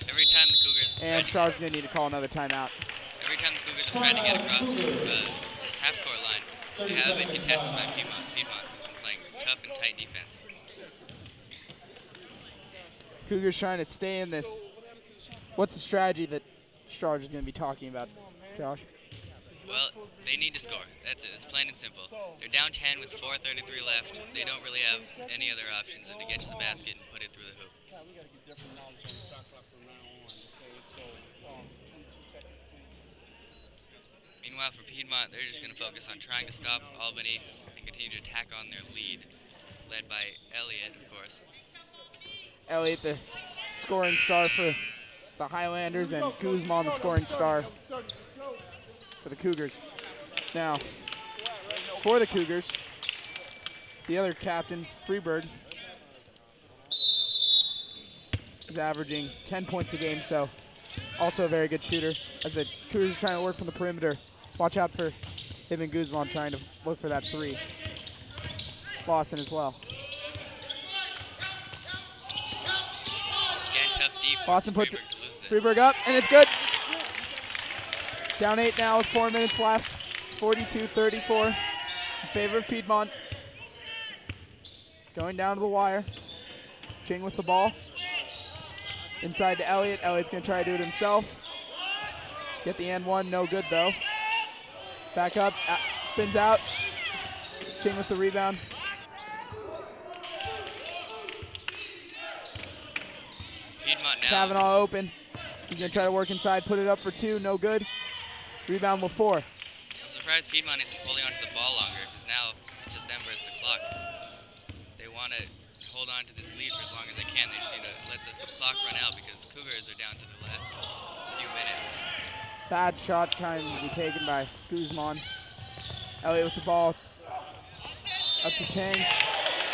Every time the Cougars And Strawbridge's going to need to call another timeout. every time the Cougars have tried to get across the half-court line, they have been contested by Piedmont. Piedmont has been playing tough and tight defense. Cougars trying to stay in this. What's the strategy that Strawbridge is going to be talking about, Josh? Well, they need to score. That's it. It's plain and simple. They're down 10 with 4:33 left. They don't really have any other options than to get to the basket and put it through the hoop. We got to get different knowledge on the shot clock from now on. Okay, so 22 seconds, please. Meanwhile, for Piedmont, they're just going to focus on trying to stop Albany and continue to attack on their lead, led by Elliott, of course. Elliott, the scoring star for the Highlanders, and Guzman, the scoring star for the Cougars. Now, for the Cougars, the other captain, Freeburg, is averaging 10 points a game, so also a very good shooter. As the Cougars are trying to work from the perimeter, watch out for him and Guzman trying to look for that three. Lawson as well. Again, tough defense. Lawson puts Freeburg to lose it. Freeburg up, and it's good. Down 8 now with 4 minutes left. 42-34 in favor of Piedmont. Going down to the wire. Ching with the ball. Inside to Elliott. Elliott's going to try to do it himself. Get the and one, no good though. Back up, spins out. Ching with the rebound. Piedmont now. Cavanaugh open. He's going to try to work inside, put it up for 2, no good. Rebound with 4. I'm surprised Piedmont isn't holding on to the ball longer, because now it's just them versus the clock. They want to hold on to this lead for as long as they can. They just need to let the clock run out because Cougars are down to the last few minutes. Bad shot trying to be taken by Guzman. Elliott with the ball. Up to Chang.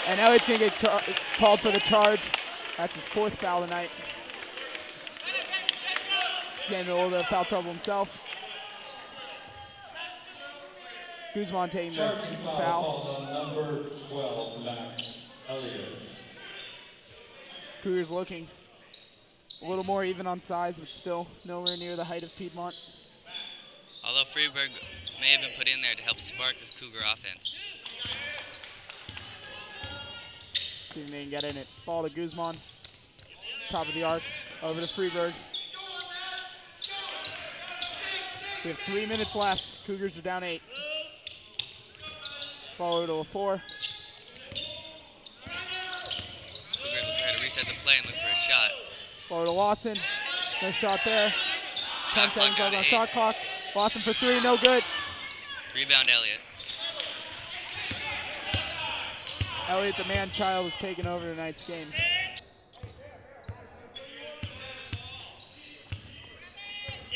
And Elliott's going to get called for the charge. That's his 4th foul tonight. He's getting a little bit of foul trouble himself. Guzman taking the foul. On number 12, Max Elliott. Cougars looking a little more even on size, but still nowhere near the height of Piedmont. Although Freeburg may have been put in there to help spark this Cougar offense. See if they can get in it. Ball to Guzman. Top of the arc. Over to Freeburg. We have 3 minutes left. Cougars are down 8. Ball over to LaFour. Cougars will try to reset the play and look for a shot. Ball over to Lawson. No shot there. 10 Shot clock seconds down left to on 8. shot clock. Lawson for 3, no good. Rebound Elliott. Elliott, the man-child, is taking over tonight's game. Get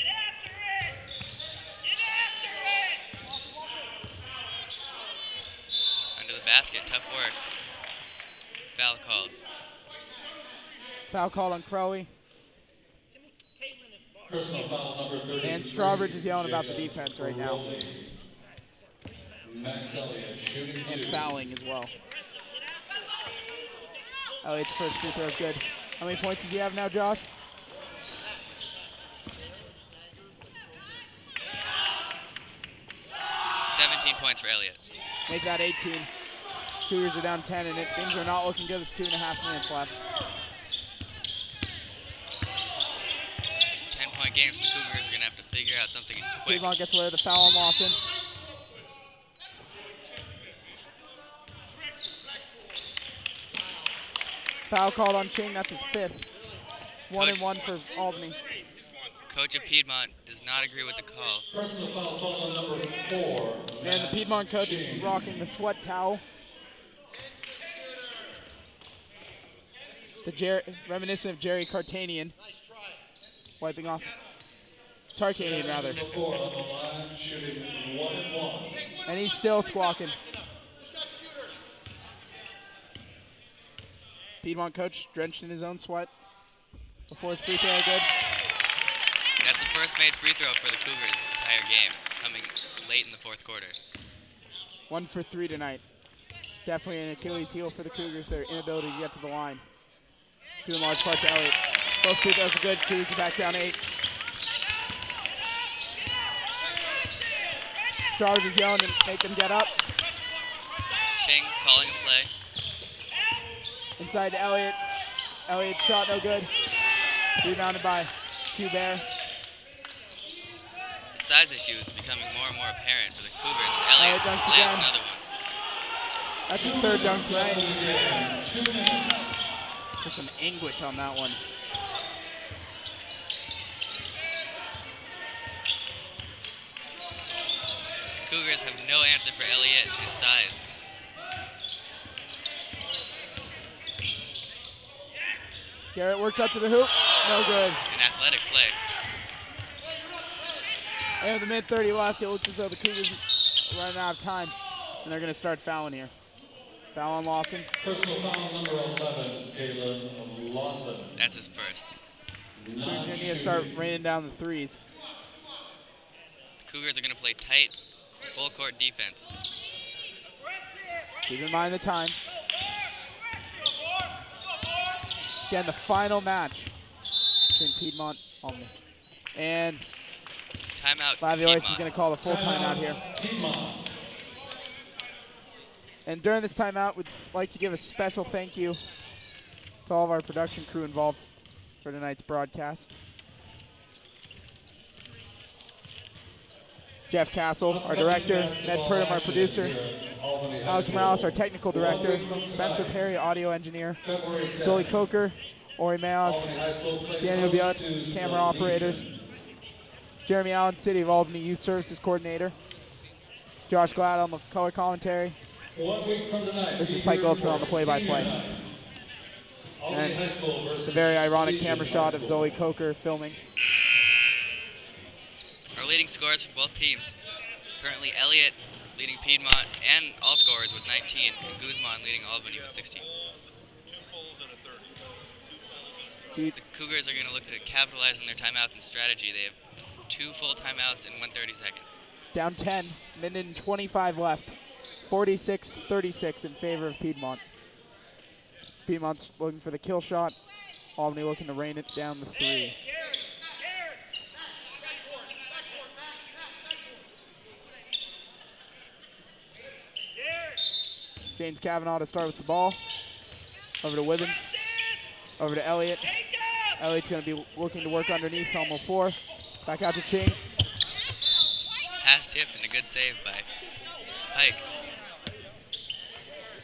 after it! Get after it! Under the basket, tough work. Foul called. Foul called on Crowley. Personal foul number 33. And Strawbridge is yelling about the defense right now. Max Elliott shooting And 2. fouling as well. Elliott's first free throw is good. How many points does he have now, Josh? Points for Elliott. Make that 18. Cougars are down 10, and things are not looking good with 2.5 minutes left. 10-point game, so the Cougars are going to have to figure out something quick. Piedmont gets away with the foul on Lawson. Foul called on Ching, that's his 5th. 1 and 1 for Albany. Coach of Piedmont does not agree with the call. Personal foul called on number 4. And the Piedmont coach is rocking the sweat towel. Reminiscent of Jerry Cartanian. Wiping off. Tarkanian, rather. Number 4 on the line, shooting 1 and 1. And he's still squawking. Piedmont coach drenched in his own sweat before his free throw. Good. That's the first made free throw for the Cougars this entire game, coming late in the fourth quarter. 1 for 3 tonight. Definitely an Achilles heel for the Cougars, their inability to get to the line. Due in large part to Elliott. Both free throws are good. Cougars are back down 8. Strawbridge is yelling and make them get up. Ching calling a play. Inside to Elliott. Elliott's shot no good. Rebounded by Hubert. The size issue is becoming more and more apparent for the Cougars. Elliott dunks slams again. another one. That's his 3rd dunk tonight. 2 minutes. There's some anguish on that one. Cougars have no answer for Elliott and his size. Garrett works up to the hoop. No good. An athletic play. And with the mid-30 left, it looks as though the Cougars are running out of time. And they're going to start fouling here. Foul on Lawson. Personal foul number 11, Kalen Lawson. That's his first. Cougars are going to need to start raining down the threes. The Cougars are going to play tight, full court defense. Keep in mind the time. Again, the final match between Piedmont and Timeout. Laviois is Piedmont. going to call the full timeout here. Piedmont. And during this timeout, we'd like to give a special thank you to all of our production crew involved for tonight's broadcast. Jeff Castle, our director, Ned Purdom, our producer, Alex Morales, our technical director, Spencer Perry, audio engineer, Zoe Coker, Ori Mayos, Daniel Biot, camera operators, Jeremy Allen, City of Albany Youth Services Coordinator, Josh Glad on the color commentary. 1 week from tonight, This is Pike Goldschmidt on the play-by-play. And the very ironic camera shot of Zoe Coker filming. Our leading scorers for both teams. Currently Elliott leading Piedmont and all scorers with 19, and Guzman leading Albany with 16. The Cougars are going to look to capitalize on their timeout and strategy. They have 2 full timeouts and 1:30 seconds. Down 10, minute and 25 left. 46-36 in favor of Piedmont. Piedmont's looking for the kill shot. Albany looking to rain it down the 3. James Kavanaugh to start with the ball. Over to Withens. Over to Elliott. Elliott's going to be looking to work underneath on 4. Back out to Ching. Pass tipped and a good save by Pike.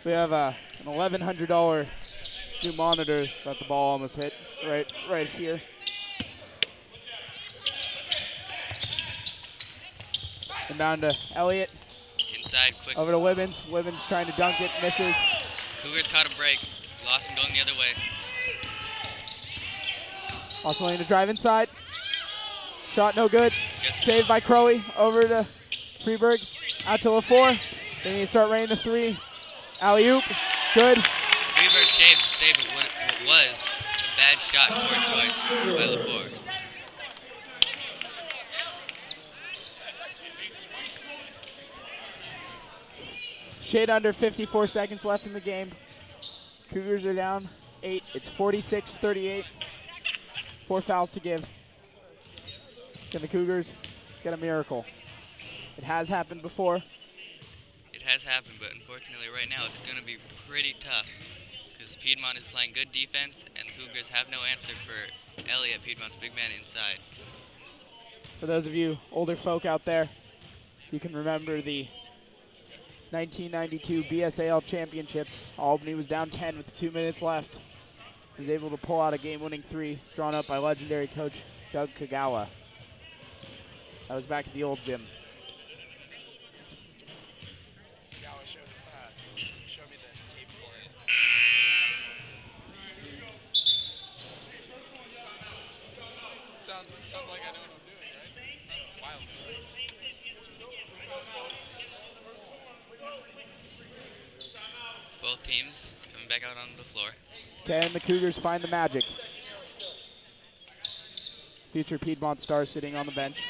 We have an $1,100 new monitor that the ball almost hit right here. And down to Elliott. Inside, quick. Over to Withens. Withens trying to dunk it, misses. Cougars caught a break. Lawson going the other way. Also looking to drive inside. Shot no good. Just Saved by Crowley. Over to Freeberg. Out to LaFour. They need to start raining the 3. Alley-oop. Good. Freeberg saved what was a bad shot court choice by LaFour. Shade under 54 seconds left in the game. Cougars are down 8. It's 46-38. 4 fouls to give. Can the Cougars get a miracle? It has happened before. It has happened, but unfortunately right now it's going to be pretty tough because Piedmont is playing good defense and the Cougars have no answer for Elliott, Piedmont's big man inside. For those of you older folk out there, you can remember the 1992 BSAL championships. Albany was down 10 with 2 minutes left. He was able to pull out a game-winning 3 drawn up by legendary coach Doug Kagawa. That was back at the old gym. Show me the tape for it. Sounds like I know what I'm doing, right? Wild. Both teams coming back out on the floor. Can the Cougars find the magic? Future Piedmont star sitting on the bench.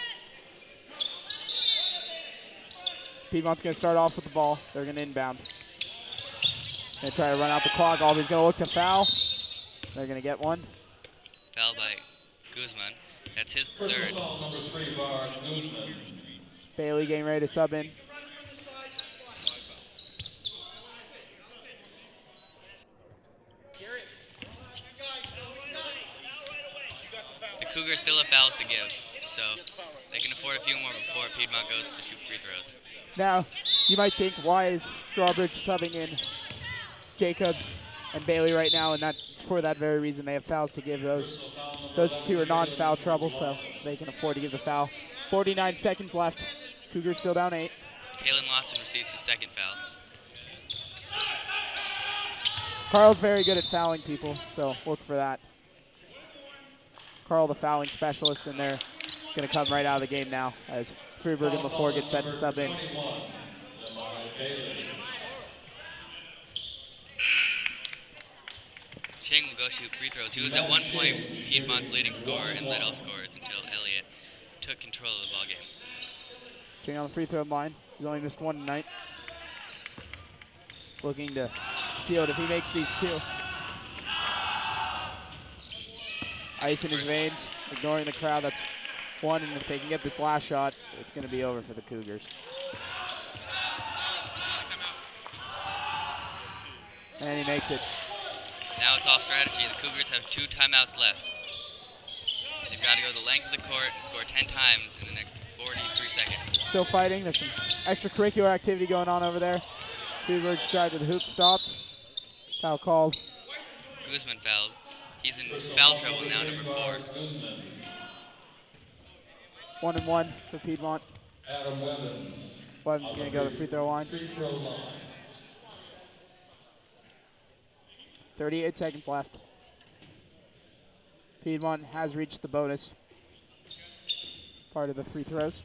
Piedmont's going to start off with the ball. They're going to inbound. Going to try to run out the clock. Albany's going to look to foul. They're going to get one. Foul by Guzman. That's his third. Personal foul number 3, Bar Guzman. Bailey getting ready to sub in. The Cougars still have fouls to give, so they can afford a few more before Piedmont goes to shoot free throws. Now, you might think, why is Strawbridge subbing in Jacobs and Bailey right now? And that's for that very reason. They have fouls to give. Those two are non-foul trouble, so they can afford to give the foul. 49 seconds left. Cougars still down 8. Kalen Lawson receives his second foul. Carl's very good at fouling people, so look for that. Carl, the fouling specialist, and they're going to come right out of the game now as Freeberg and LaFour get set to sub in. Ching will go shoot free throws. He was at one point Piedmont's leading scorer and led all scorers until Elliott took control of the ballgame. Ching on the free throw line. He's only missed one tonight. Looking to seal it if he makes these two. Ice in his veins, ignoring the crowd. That's one, and if they can get this last shot, it's going to be over for the Cougars. And he makes it. Now it's all strategy. The Cougars have 2 timeouts left. They've got to go the length of the court and score 10 times in the next 43 seconds. Still fighting. There's some extracurricular activity going on over there. Freeberg's drive to the hoop stopped. Foul called. Guzman fouls. He's in foul trouble now, number 4. 1-1 for Piedmont. Adam Webbins. Webbins going to go to the free throw line. Free throw line. 38 seconds left. Piedmont has reached the bonus part of the free throws.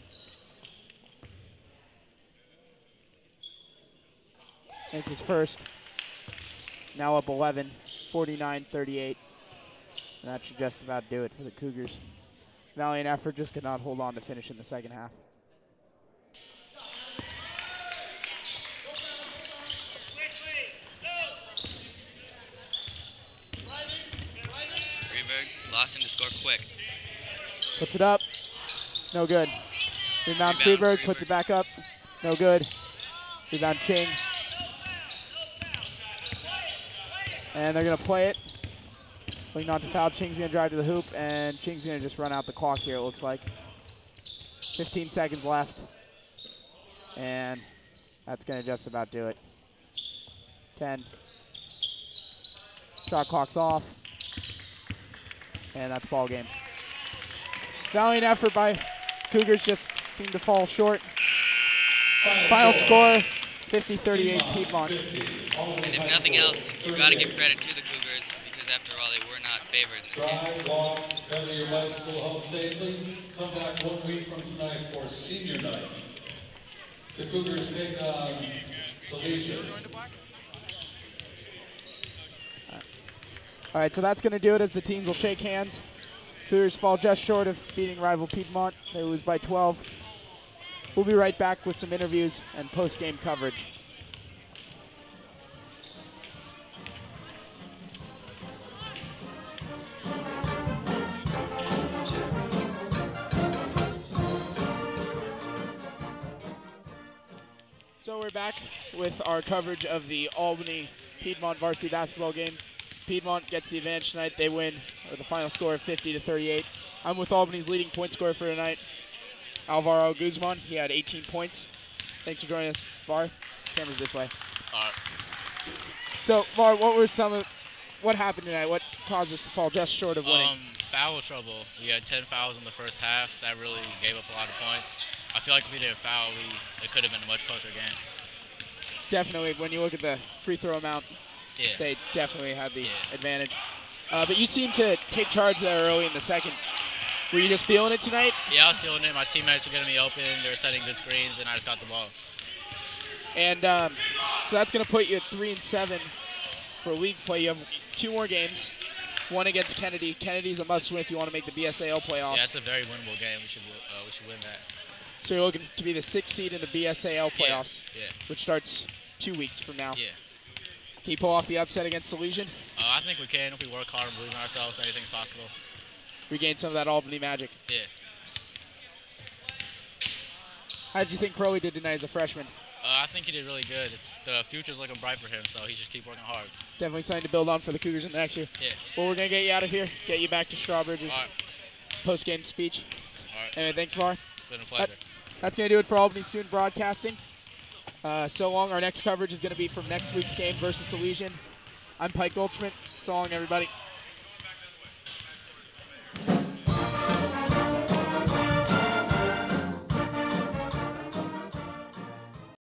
Makes his first. Now up 11, 49-38. And that should just about do it for the Cougars. Valiant effort, just could not hold on to finish in the second half. Freeberg, Lawson to score quick. Puts it up. No good. Rebound Rebound, Freeberg, puts it back up. No good. Rebound Ching. And they're going to play it. Looking not to foul. Ching's going to drive to the hoop, and Ching's going to just run out the clock here, it looks like. 15 seconds left. And that's going to just about do it. 10. Shot clock's off. And that's ball game. Valiant effort by Cougars, just seemed to fall short. Final score, 50-38 Piedmont. And if nothing else, you've got to give credit to the Cougars because after all, they were not favored in this game. Drive, walk, pedal your bicycle home safely. Come back 1 week from tonight for senior night. The Cougars take on Salesian. All right, so that's going to do it as the teams will shake hands. Cougars fall just short of beating rival Piedmont. They lose by 12. We'll be right back with some interviews and post-game coverage. So we're back with our coverage of the Albany Piedmont varsity basketball game. Piedmont gets the advantage tonight. They win with a final score of 50-38. I'm with Albany's leading point scorer for tonight, Alvaro Guzman. He had 18 points. Thanks for joining us, Var. Camera's this way. So, Var, what happened tonight? What caused us to fall just short of winning? foul trouble. We had 10 fouls in the first half. That really gave up a lot of points. I feel like if we didn't foul, it could have been a much closer game. Definitely, when you look at the free throw amount, Yeah. they definitely had the advantage. But you seemed to take charge there early in the second. Were you just feeling it tonight? Yeah, I was feeling it. My teammates were getting me open. They were setting good screens, and I just got the ball. And so that's going to put you at 3-7 for league play. You have 2 more games. One against Kennedy. Kennedy's a must-win if you want to make the BSAL playoffs. Yeah, it's a very winnable game. We should win that. So you're looking to be the 6th seed in the BSAL playoffs, Yeah. which starts 2 weeks from now. Yeah. Can you pull off the upset against Illusion? I think we can if we work hard and believe in ourselves. Anything's possible. Regain some of that Albany magic. Yeah. How did you think Crowley did tonight as a freshman? I think he did really good. The future's looking bright for him, so he should keep working hard. Definitely something to build on for the Cougars in the next year. Yeah. Well, we're going to get you out of here, get you back to Strawbridge's post-game speech. All right. Anyway, thanks, Var. It's been a pleasure. That's going to do it for Albany Student Broadcasting. So long. Our next coverage is going to be from next week's game versus Elysian. I'm Pike Goldschmidt. So long, everybody.